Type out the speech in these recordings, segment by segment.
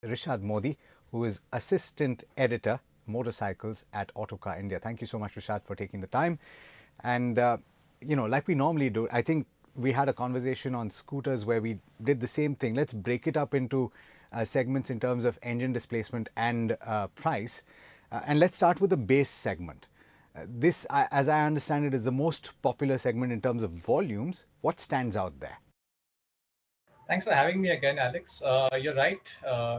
Rishaad Mody, who is Assistant Editor Motorcycles at Autocar India. Thank you so much, Rishaad, for taking the time. And, like we normally do, I think we had a conversation on scooters where we did the same thing. Let's break it up into segments in terms of engine displacement and price. And let's start with the base segment. This, as I understand it, is the most popular segment in terms of volumes. What stands out there? Thanks for having me again, Alex. You're right.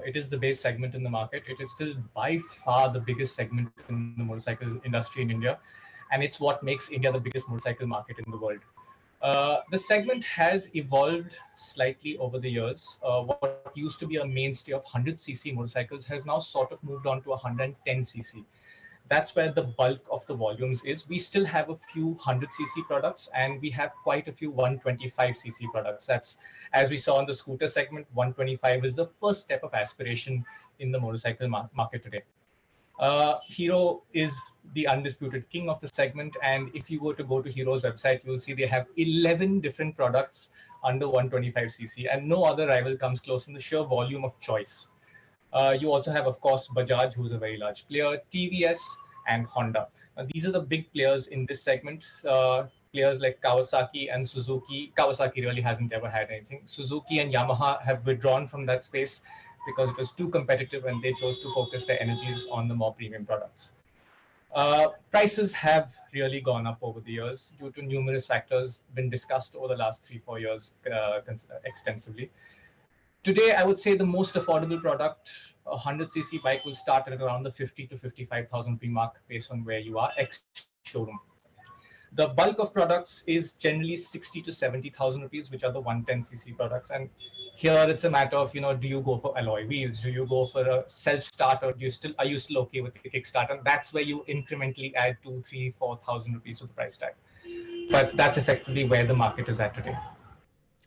It is the base segment in the market. It is still by far the biggest segment in the motorcycle industry in India. And it's what makes India the biggest motorcycle market in the world. The segment has evolved slightly over the years. What used to be a mainstay of 100cc motorcycles has now sort of moved on to 110cc. That's where the bulk of the volumes is. We still have a few 100cc products and we have quite a few 125cc products. That's, as we saw in the scooter segment, 125 is the first step of aspiration in the motorcycle market today. Hero is the undisputed king of the segment, and if you go to Hero's website, you will see they have 11 different products under 125cc, and no other rival comes close in the sheer volume of choice. You also have, of course, Bajaj, who's a very large player, TVS, and Honda. These are the big players in this segment. Players like Kawasaki and Suzuki. Kawasaki really hasn't ever had anything. Suzuki and Yamaha have withdrawn from that space because it was too competitive and they chose to focus their energies on the more premium products. Prices have really gone up over the years due to numerous factors been discussed over the last 3-4 years extensively. Today, I would say the most affordable product, a 100cc bike, will start at around the 50 to 55,000 rupee mark based on where you are ex-showroom. The bulk of products is generally 60 to 70,000 rupees, which are the 110cc products. And here it's a matter of, do you go for alloy wheels? Do you go for a self-start, or are you still okay with the kickstart? And that's where you incrementally add 2, 3, 4,000 rupees to the price tag. But that's effectively where the market is at today.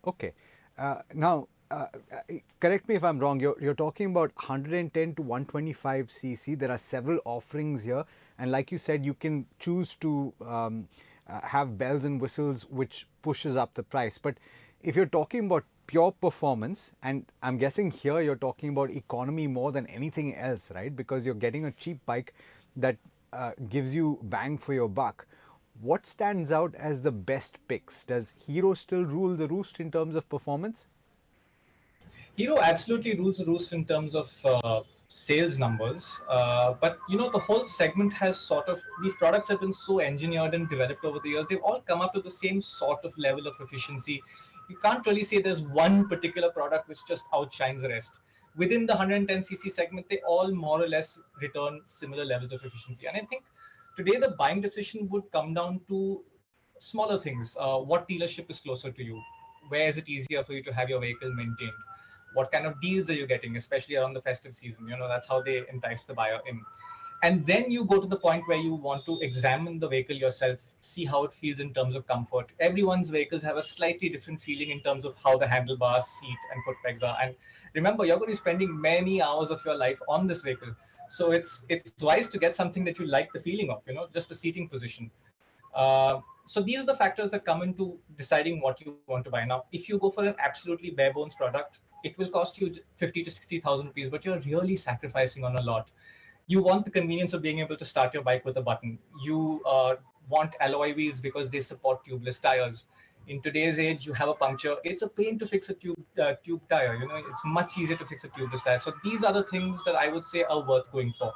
Okay. Now, correct me if I'm wrong, you're talking about 110 to 125cc. There are several offerings here. And like you said, you can choose to have bells and whistles, which pushes up the price. But if you're talking about pure performance, and I'm guessing here you're talking about economy more than anything else, right? Because you're getting a cheap bike that gives you bang for your buck. What stands out as the best picks? Does Hero still rule the roost in terms of performance? Hero absolutely rules the roost in terms of sales numbers, but the whole segment has these products have been so engineered and developed over the years. They've all come up to the same sort of level of efficiency. You can't really say there's one particular product which just outshines the rest. Within the 110cc segment, they all more or less return similar levels of efficiency. And I think today the buying decision would come down to smaller things. What dealership is closer to you? Where is it easier for you to have your vehicle maintained? What kind of deals are you getting, especially around the festive season? That's how they entice the buyer in. And then you go to the point where you want to examine the vehicle yourself, see how it feels in terms of comfort. Everyone's vehicles have a slightly different feeling in terms of how the handlebars, seat, and foot pegs are. And remember, you're going to be spending many hours of your life on this vehicle. So it's wise to get something that you like the feeling of, just the seating position. So these are the factors that come into deciding what you want to buy. Now, if you go for an absolutely bare bones product, it will cost you 50 to 60,000 rupees, but you're really sacrificing on a lot. You want the convenience of being able to start your bike with a button. You want alloy wheels because they support tubeless tires. In today's age, you have a puncture. It's a pain to fix a tube tire. It's much easier to fix a tubeless tire. So these are the things that I would say are worth going for.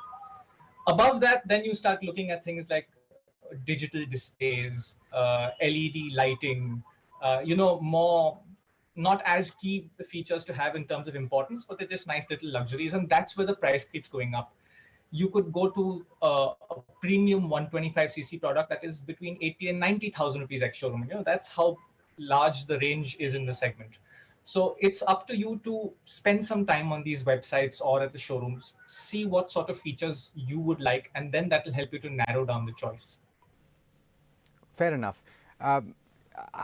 Above that, then you start looking at things like digital displays, LED lighting, more not as key features to have in terms of importance, but they're just nice little luxuries, and that's where the price keeps going up. You could go to a premium 125cc product that is between 80 and 90,000 rupees ex-showroom. That's how large the range is in the segment. So it's up to you to spend some time on these websites or at the showrooms, see what sort of features you would like, and then that will help you to narrow down the choice. Fair enough.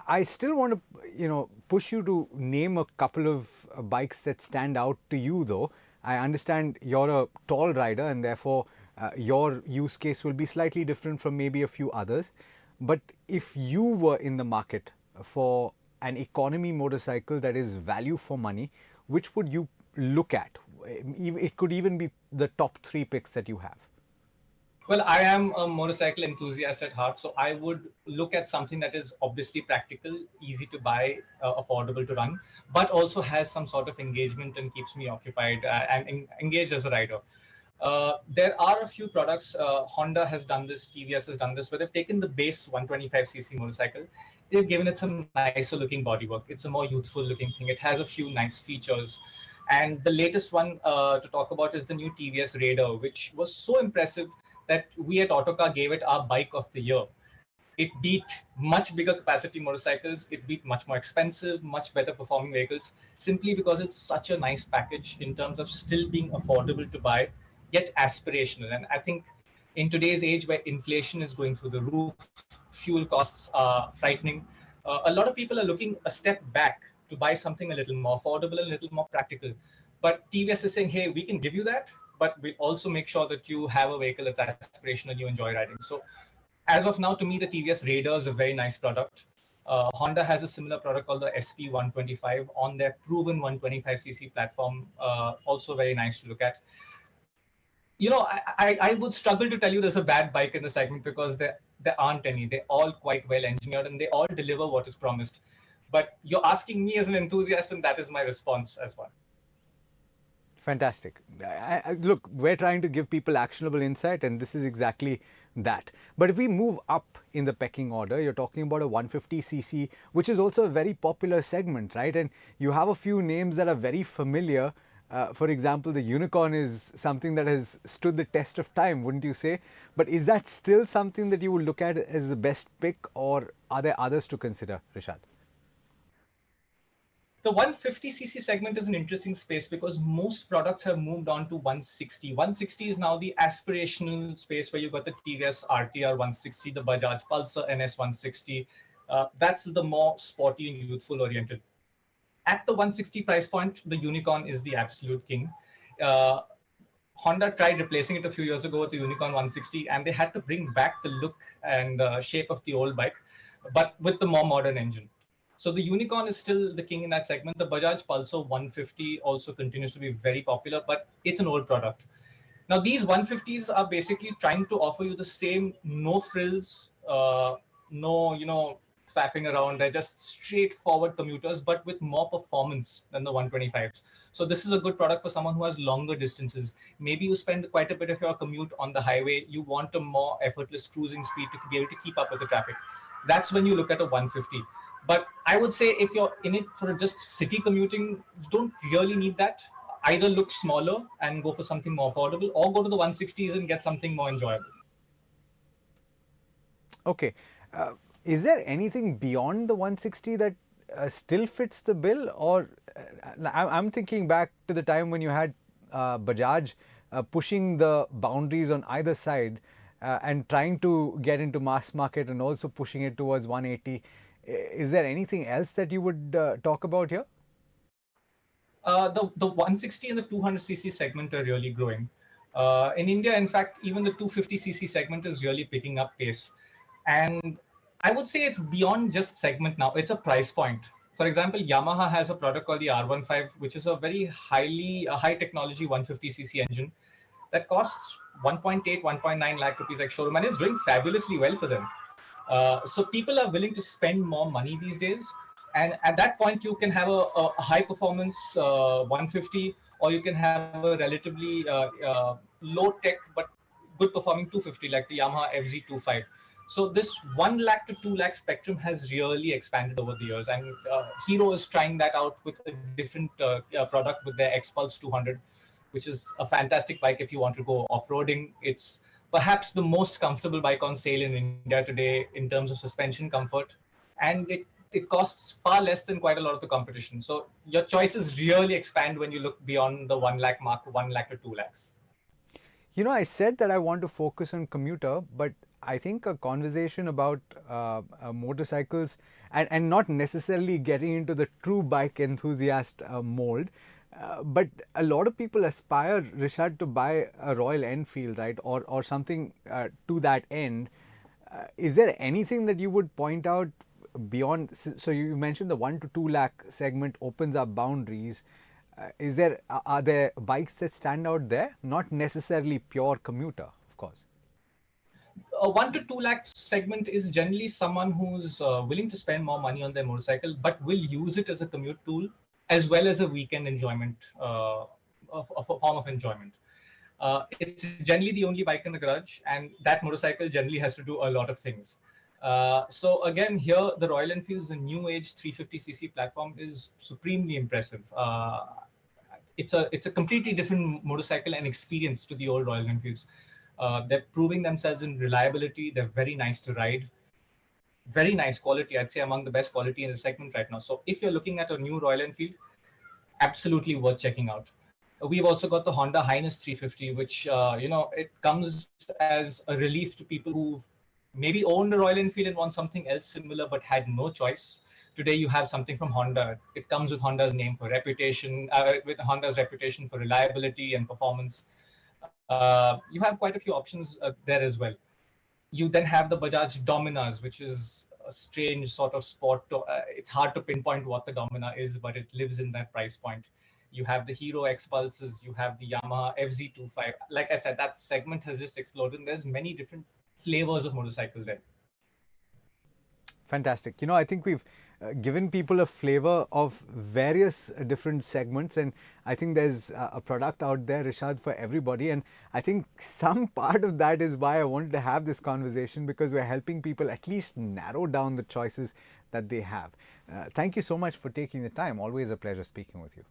I still want to, push you to name a couple of bikes that stand out to you, though. I understand you're a tall rider, and therefore your use case will be slightly different from maybe a few others. But if you were in the market for an economy motorcycle that is value for money, which would you look at? it could even be the top three picks that you have? Well, I am a motorcycle enthusiast at heart, so I would look at something that is obviously practical, easy to buy, affordable to run, but also has some sort of engagement and keeps me occupied and engaged as a rider. There are a few products. Honda has done this, TVS has done this, where they've taken the base 125cc motorcycle, they've given it some nicer looking bodywork. It's a more youthful looking thing. It has a few nice features. And the latest one to talk about is the new TVS Raider, which was so impressive that we at Autocar gave it our bike of the year. It beat much bigger capacity motorcycles. It beat much more expensive, much better performing vehicles, simply because it's such a nice package in terms of still being affordable to buy, yet aspirational. And I think in today's age where inflation is going through the roof, fuel costs are frightening, a lot of people are looking a step back to buy something a little more affordable and a little more practical. But TVS is saying, hey, we can give you that, but we also make sure that you have a vehicle that's aspirational, you enjoy riding. So as of now, to me, the TVS Raider is a very nice product. Honda has a similar product called the SP 125 on their proven 125cc platform. Also very nice to look at. You know, I would struggle to tell you there's a bad bike in the segment because there aren't any. They're all quite well engineered and they all deliver what is promised. But you're asking me as an enthusiast, and that is my response as well. Fantastic. Look, we're trying to give people actionable insight, and this is exactly that. But if we move up in the pecking order, you're talking about a 150cc, which is also a very popular segment, right? And you have a few names that are very familiar. For example, the Unicorn is something that has stood the test of time, wouldn't you say? But is that still something that you would look at as the best pick, or are there others to consider, Rishaad? The 150cc segment is an interesting space because most products have moved on to 160. 160 is now the aspirational space where you've got the TVS RTR 160, the Bajaj Pulsar NS 160. That's the more sporty and youthful oriented. At the 160 price point, the Unicorn is the absolute king. Uh, Honda tried replacing it a few years ago with the Unicorn 160, and they had to bring back the look and shape of the old bike, but with the more modern engine. So the Unicorn is still the king in that segment. The Bajaj Pulsar 150 also continues to be very popular, but it's an old product. Now, these 150s are basically trying to offer you the same no frills, no, faffing around. They're just straightforward commuters, but with more performance than the 125s. So this is a good product for someone who has longer distances. Maybe you spend quite a bit of your commute on the highway. You want a more effortless cruising speed to be able to keep up with the traffic. That's when you look at a 150. But I would say if you're in it for just city commuting, you don't really need that. Either look smaller and go for something more affordable, or go to the 160s and get something more enjoyable. Okay. Is there anything beyond the 160 that still fits the bill? Or I'm thinking back to the time when you had Bajaj pushing the boundaries on either side and trying to get into mass market and also pushing it towards 180. Is there anything else that you would talk about here? The 160 and the 200cc segment are really growing. In India, in fact, even the 250cc segment is really picking up pace. And I would say it's beyond just segment now. It's a price point. For example, Yamaha has a product called the R15, which is a very high technology 150cc engine that costs 1.8, 1.9 lakh rupees ex showroom, and it's doing fabulously well for them. So people are willing to spend more money these days. And at that point, you can have a high performance 150, or you can have a relatively low tech but good performing 250 like the Yamaha FZ25. So this 1 lakh to 2 lakh spectrum has really expanded over the years, and Hero is trying that out with a different product with their X-Pulse 200, which is a fantastic bike if you want to go off-roading. It's perhaps the most comfortable bike on sale in India today in terms of suspension comfort, and it costs far less than quite a lot of the competition. So your choices really expand when you look beyond the 1 lakh mark, 1 lakh to 2 lakhs. You know, I said that I want to focus on commuter, but I think a conversation about motorcycles and not necessarily getting into the true bike enthusiast mold, but a lot of people aspire, Rishaad, to buy a Royal Enfield, right, or something to that end. Is there anything that you would point out beyond? So you mentioned the 1 to 2 lakh segment opens up boundaries. Is there are there bikes that stand out there? Not necessarily pure commuter, of course. A 1 to 2 lakh segment is generally someone who's willing to spend more money on their motorcycle, but will use it as a commute tool as well as a weekend enjoyment, of a form of enjoyment. It's generally the only bike in the garage, and that motorcycle generally has to do a lot of things. So again, here the Royal Enfield's the new age 350cc platform is supremely impressive. It's a completely different motorcycle and experience to the old Royal Enfields. They're proving themselves in reliability. They're very nice to ride, very nice quality. I'd say among the best quality in the segment right now. So if you're looking at a new Royal Enfield, absolutely worth checking out. We've also got the Honda Highness 350, which it comes as a relief to people who've maybe owned a Royal Enfield and want something else similar but had no choice. Today you have something from Honda. It comes with Honda's name for reputation, with Honda's reputation for reliability and performance. You have quite a few options there as well. You then have the Bajaj Dominas, which is a strange sort of sport. It's hard to pinpoint what the Domina is, but it lives in that price point. You have the Hero X Pulses, you have the Yamaha FZ25. Like I said, that segment has just exploded. And there's many different flavors of motorcycle there. Fantastic. I think we've given people a flavor of various different segments, and I think there's a product out there, Rishaad, for everybody. And I think some part of that is why I wanted to have this conversation, because we're helping people at least narrow down the choices that they have. Thank you so much for taking the time. Always a pleasure speaking with you.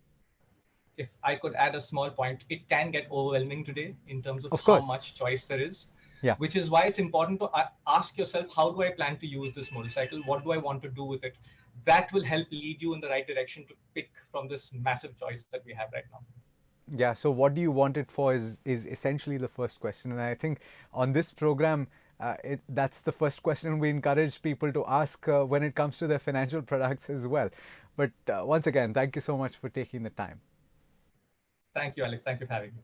If I could add a small point, it can get overwhelming today in terms of Of how course. much choice there is, Yeah. which is why it's important to ask yourself, how do I plan to use this motorcycle? What do I want to do with it? That will help lead you in the right direction to pick from this massive choice that we have right now. Yeah, so what do you want it for is essentially the first question. And I think on this program, that's the first question we encourage people to ask when it comes to their financial products as well. But once again, thank you so much for taking the time. Thank you, Alex. Thank you for having me.